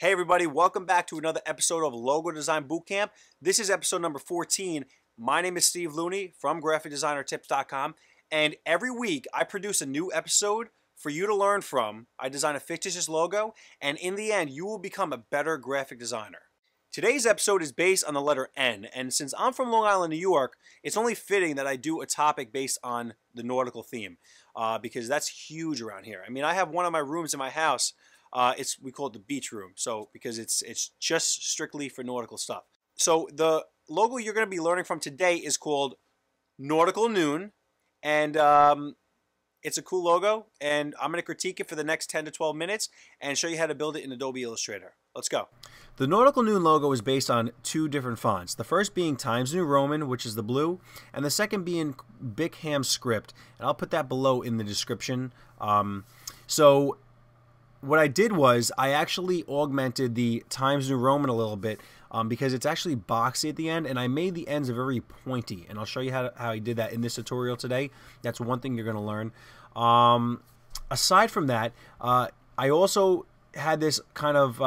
Hey everybody, welcome back to another episode of Logo Design Bootcamp. This is episode number 14. My name is Steve Looney from GraphicDesignerTips.com, and every week I produce a new episode for you to learn from. I design a fictitious logo, and in the end, you will become a better graphic designer. Today's episode is based on the letter N, and since I'm from Long Island, New York, it's only fitting that I do a topic based on the nautical theme, because that's huge around here. I mean, I have one of my rooms in my house. We call it the beach room, so because it's just strictly for nautical stuff. So the logo you're going to be learning from today is called Nautical Noon, and it's a cool logo, and I'm going to critique it for the next 10 to 12 minutes and show you how to build it in Adobe Illustrator. Let's go. The Nautical Noon logo is based on two different fonts. The first being Times New Roman, which is the blue, and the second being Bickham Script, and I'll put that below in the description. So what I did was I actually augmented the Times New Roman a little bit because it's actually boxy at the end, and I made the ends very pointy, and I'll show you how I did that in this tutorial today. That's one thing you're going to learn. Aside from that, I also had this kind of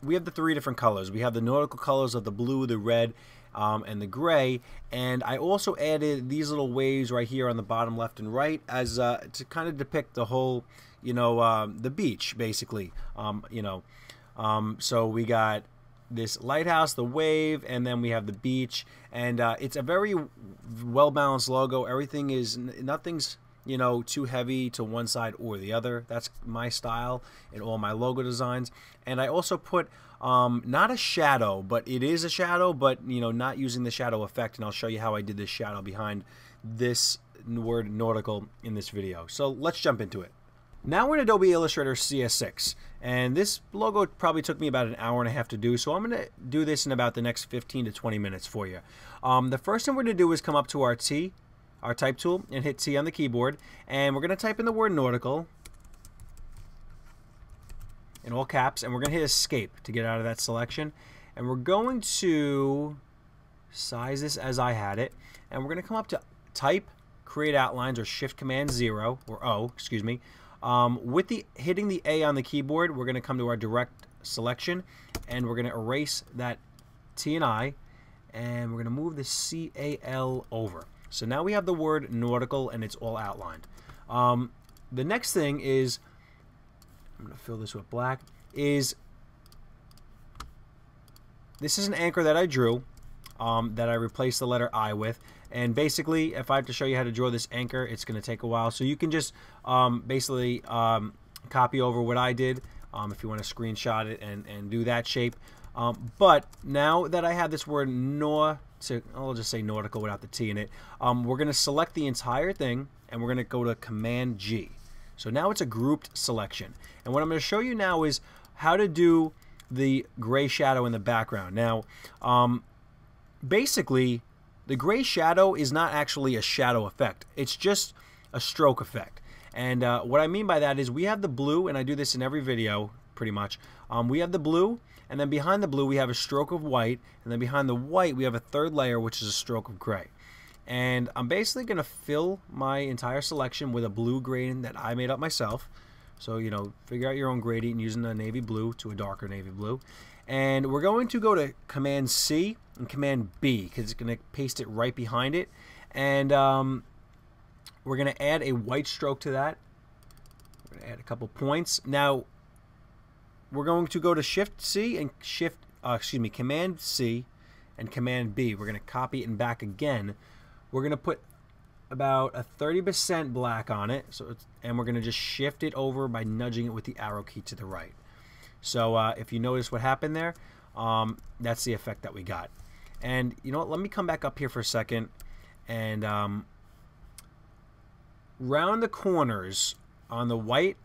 we have the three different colors. We have the nautical colors of the blue, the red, and the gray, and I also added these little waves right here on the bottom left and right as to kind of depict the whole, the beach, basically. So we got this lighthouse, the wave, and then we have the beach, and it's a very well-balanced logo. Everything is, nothing's too heavy to one side or the other. That's my style in all my logo designs. And I also put not a shadow, but it is a shadow, but not using the shadow effect, and I'll show you how I did this shadow behind this word nautical in this video. So let's jump into it. Now we're in Adobe Illustrator CS6, and this logo probably took me about an hour and a half to do, so I'm going to do this in about the next 15 to 20 minutes for you. The first thing we're going to do is come up to our type tool, and hit T on the keyboard, and we're going to type in the word nautical in all caps, and we're going to hit escape to get out of that selection, and we're going to size this as I had it, and we're going to come up to type, create outlines, or shift command 0 or O, excuse me. With hitting the A on the keyboard, we're going to come to our direct selection, and we're going to erase that T and I, and we're going to move the CAL over. So now we have the word nautical, and it's all outlined. The next thing is, I'm going to fill this with black, this is an anchor that I drew that I replaced the letter I with. And basically, if I have to show you how to draw this anchor, it's going to take a while. So you can just basically copy over what I did if you want to screenshot it and do that shape. But now that I have this word I'll just say nautical without the T in it, we're going to select the entire thing, and we're going to go to Command G. So now it's a grouped selection. And what I'm going to show you now is how to do the gray shadow in the background. Now, basically, the gray shadow is not actually a shadow effect. It's just a stroke effect. And what I mean by that is we have the blue, and I do this in every video pretty much. We have the blue, and then behind the blue we have a stroke of white, and then behind the white we have a third layer, which is a stroke of gray. And I'm basically going to fill my entire selection with a blue gradient that I made up myself. So, figure out your own gradient using a navy blue to a darker navy blue. And we're going to go to Command C and Command B, because it's going to paste it right behind it. And we're going to add a white stroke to that. We're going to add a couple points. Now, we're going to go to Shift C and Command C and Command B. We're going to copy it and back again. We're going to put about a 30% black on it, and we're going to just shift it over by nudging it with the arrow key to the right. So if you notice what happened there, that's the effect that we got. And you know what? Let me come back up here for a second and round the corners on the white.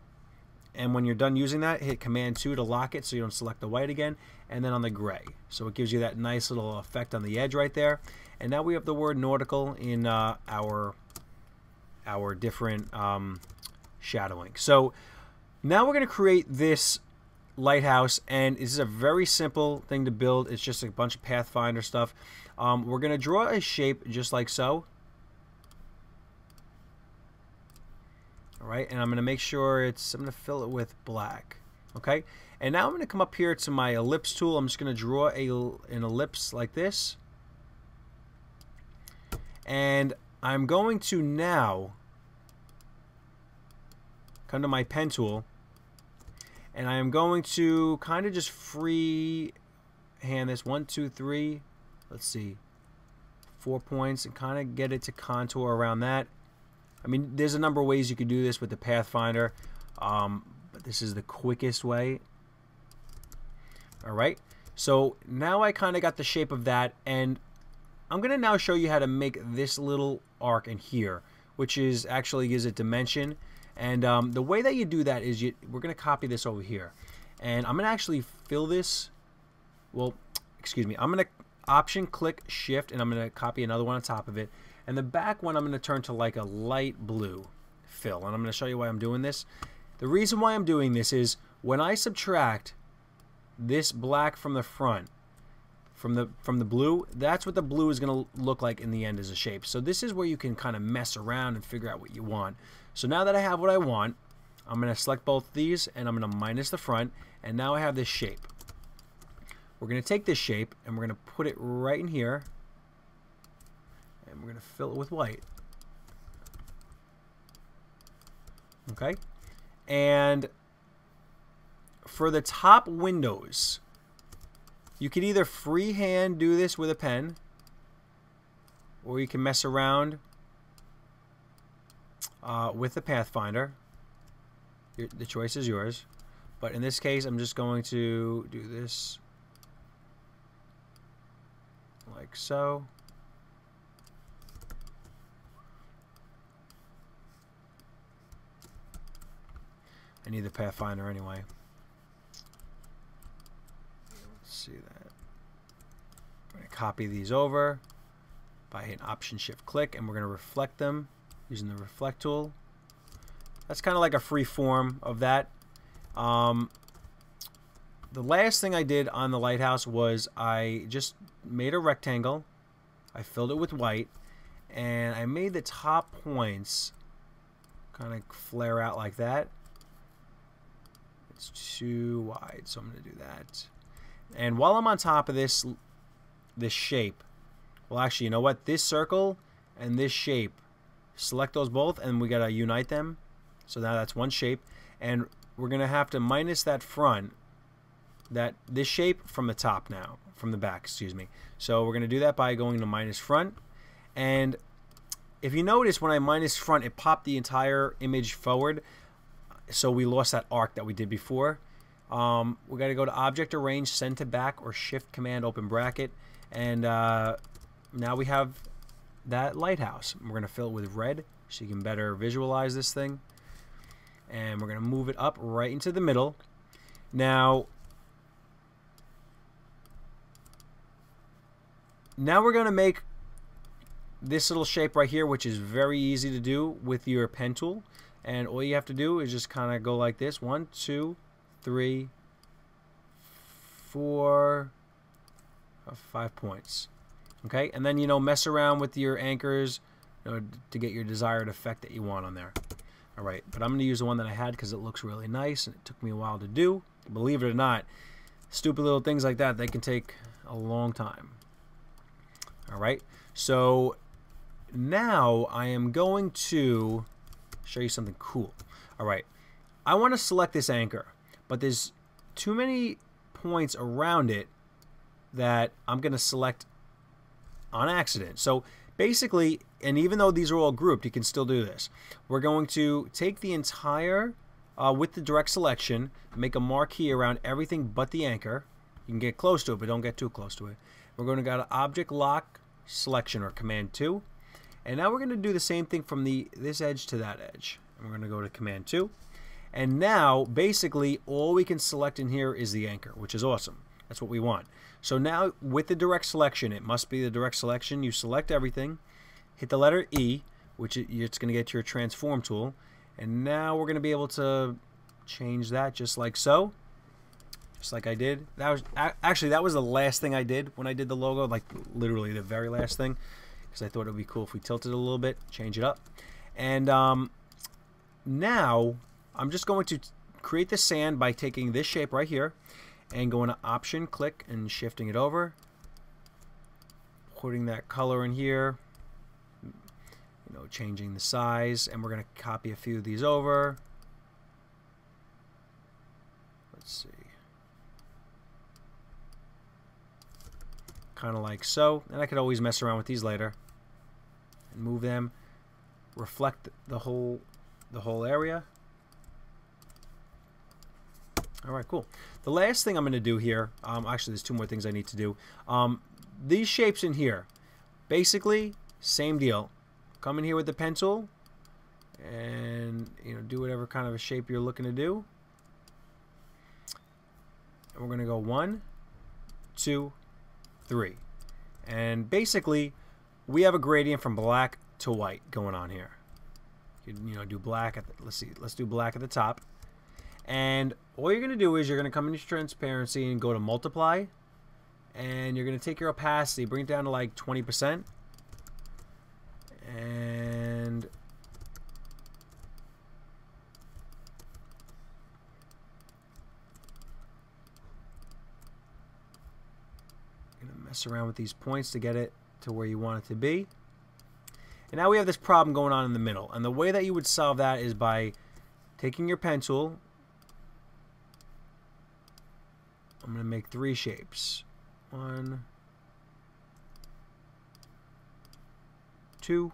And when you're done using that, hit Command 2 to lock it so you don't select the white again, and then on the gray. So it gives you that nice little effect on the edge right there. And now we have the word nautical in our different shadowing. So now we're going to create this lighthouse, and this is a very simple thing to build. It's just a bunch of Pathfinder stuff. We're going to draw a shape just like so. All right, and I'm going to make sure I'm going to fill it with black. Okay, and now I'm going to come up here to my ellipse tool. I'm just going to draw an ellipse like this. And I'm going to now come to my pen tool, and I am going to kind of just free hand this 1, 2, 3, let's see, 4 points, and kind of get it to contour around that. I mean, there's a number of ways you could do this with the Pathfinder, but this is the quickest way. All right, so now I kind of got the shape of that, and I'm going to now show you how to make this little arc in here, which is actually gives it dimension. And the way that you do that is we're going to copy this over here, and I'm going to actually fill this. Well, excuse me. I'm going to Option click Shift, and I'm going to copy another one on top of it. And the back one I'm going to turn to like a light blue fill, and I'm going to show you why I'm doing this. The reason why I'm doing this is when I subtract this black from the front, from the blue, that's what the blue is going to look like in the end as a shape. So this is where you can kind of mess around and figure out what you want. So now that I have what I want, I'm going to select both these, and I'm going to minus the front, and now I have this shape. We're going to take this shape, and we're going to put it right in here, and we're going to fill it with white. Okay? And for the top windows, you can either freehand do this with a pen, or you can mess around with the Pathfinder. The choice is yours. But in this case, I'm just going to do this like so. I need the Pathfinder anyway. Let's see that. I'm going to copy these over by hitting Option Shift Click, and we're going to reflect them using the Reflect tool. That's kind of like a free form of that. The last thing I did on the lighthouse was I just made a rectangle. I filled it with white, and I made the top points kind of flare out like that. It's too wide, so I'm going to do that. And while I'm on top of this shape, well, actually, you know what? This circle and this shape, select those both, and we got to unite them. So now that's one shape, and we're going to have to minus that front, this shape from the top now, from the back, excuse me. So we're going to do that by going to minus front. And if you notice, when I minus front, it popped the entire image forward. So we lost that arc that we did before. We got to go to Object, Arrange, Send to Back, or Shift Command Open Bracket, and now we have that lighthouse. We're going to fill it with red so you can better visualize this thing, and we're going to move it up right into the middle. Now we're going to make this little shape right here, which is very easy to do with your pen tool. And all you have to do is just kind of go like this. 1, 2, 3, 4, 5 points. Okay, and then, you know, mess around with your anchors, you know, to get your desired effect that you want on there. All right, but I'm going to use the one that I had because it looks really nice, and it took me a while to do. Believe it or not, stupid little things like that, they can take a long time. All right, so now I am going to show you something cool. All right, I want to select this anchor, but there's too many points around it that I'm going to select on accident. So basically, and even though these are all grouped, you can still do this. We're going to take the entire, with the direct selection, make a marquee around everything but the anchor. You can get close to it, but don't get too close to it. We're going to go to Object Lock Selection, or Command 2. And now we're going to do the same thing from this edge to that edge. And we're going to go to Command 2. And now, basically, all we can select in here is the anchor, which is awesome. That's what we want. So now, with the direct selection, it must be the direct selection. You select everything, hit the letter E, which it's going to get to your transform tool. And now we're going to be able to change that just like so. Just like I did. That was actually, that was the last thing I did when I did the logo, like literally the very last thing. Because I thought it would be cool if we tilted it a little bit, change it up. And now I'm just going to create the sand by taking this shape right here and going to Option, click, and shifting it over. Putting that color in here. You know, changing the size, and we're going to copy a few of these over. Let's see. Kind of like so. And I could always mess around with these later and move them, reflect the whole area. All right, cool. The last thing I'm going to do here, actually there's two more things I need to do. These shapes in here, basically same deal. Come in here with the pen tool and, you know, do whatever kind of a shape you're looking to do. And we're going to go 1, 2, 3. And basically we have a gradient from black to white going on here. You know, do black at the, let's do black at the top. And all you're going to do is you're going to come into transparency and go to multiply, and you're going to take your opacity, bring it down to like 20%, and you're going to mess around with these points to get it to where you want it to be. And now we have this problem going on in the middle, and the way that you would solve that is by taking your pen tool. I'm going to make 3 shapes. 1, 2,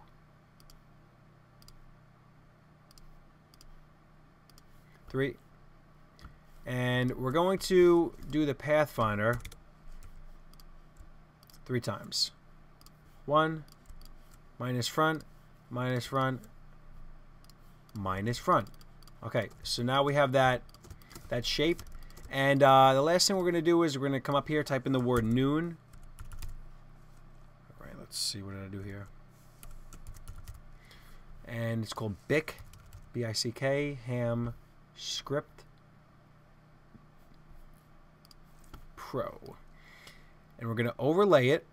3. And we're going to do the Pathfinder 3 times. 1, minus front, minus front, minus front. Okay, so now we have that shape. And the last thing we're going to do is we're going to come up here, type in the word noon. All right, let's see, what did I do here? And it's called B-I-C-K, Ham Script Pro. And we're going to overlay it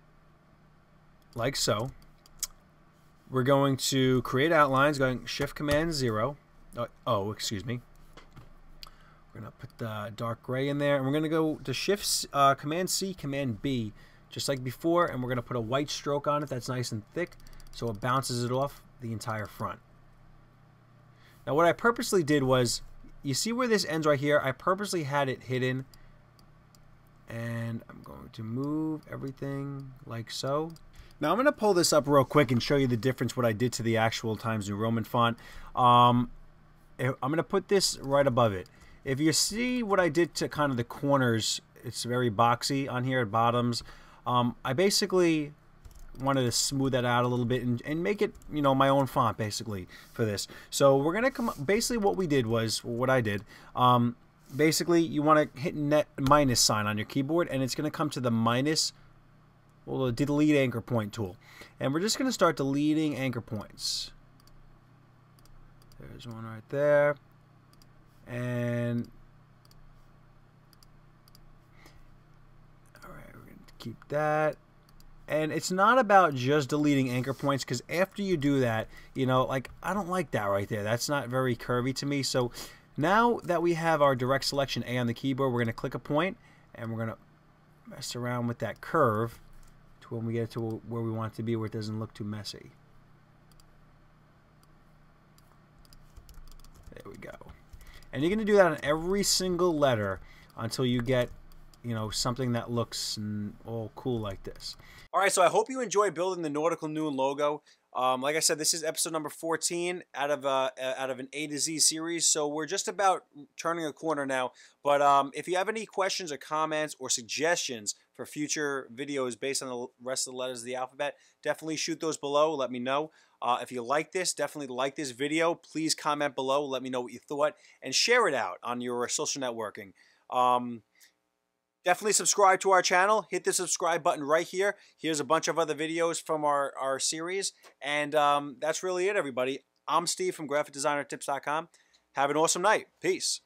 like so. We're going to create outlines, going Shift-Command-0. Oh, excuse me. We're going to put the dark gray in there, and we're going to go to Shift, Command-C, Command-B, just like before, and we're going to put a white stroke on it that's nice and thick, so it bounces it off the entire front. Now, what I purposely did was, you see where this ends right here? I purposely had it hidden, and I'm going to move everything like so. Now, I'm going to pull this up real quick and show you the difference, what I did to the actual Times New Roman font. I'm going to put this right above it. If you see what I did to kind of the corners, it's very boxy on here at bottoms. I basically wanted to smooth that out a little bit and make it, you know, my own font basically for this. So we're gonna come. Basically, what we did was what I did. Basically, you want to hit minus sign on your keyboard, and it's gonna come to the minus. Well, the delete anchor point tool, and we're just gonna start deleting anchor points. There's one right there. And all right, we're going to keep that. And it's not about just deleting anchor points, because after you do that, you know, like, I don't like that right there. That's not very curvy to me. So now that we have our direct selection A on the keyboard, we're going to click a point, and we're going to mess around with that curve to when we get to where we want it to be, where it doesn't look too messy. There we go. And you're going to do that on every single letter until you get, you know, something that looks all cool like this. All right, so I hope you enjoy building the Nautical Noon logo. Like I said, this is episode number 14 out of an A to Z series, so we're just about turning a corner now. But if you have any questions or comments or suggestions for future videos based on the rest of the letters of the alphabet, definitely shoot those below. Let me know. If you like this, definitely like this video. Please comment below. Let me know what you thought, and share it out on your social networking. Definitely subscribe to our channel. Hit the subscribe button right here. Here's a bunch of other videos from our series. And that's really it, everybody. I'm Steve from GraphicDesignerTips.com. Have an awesome night. Peace.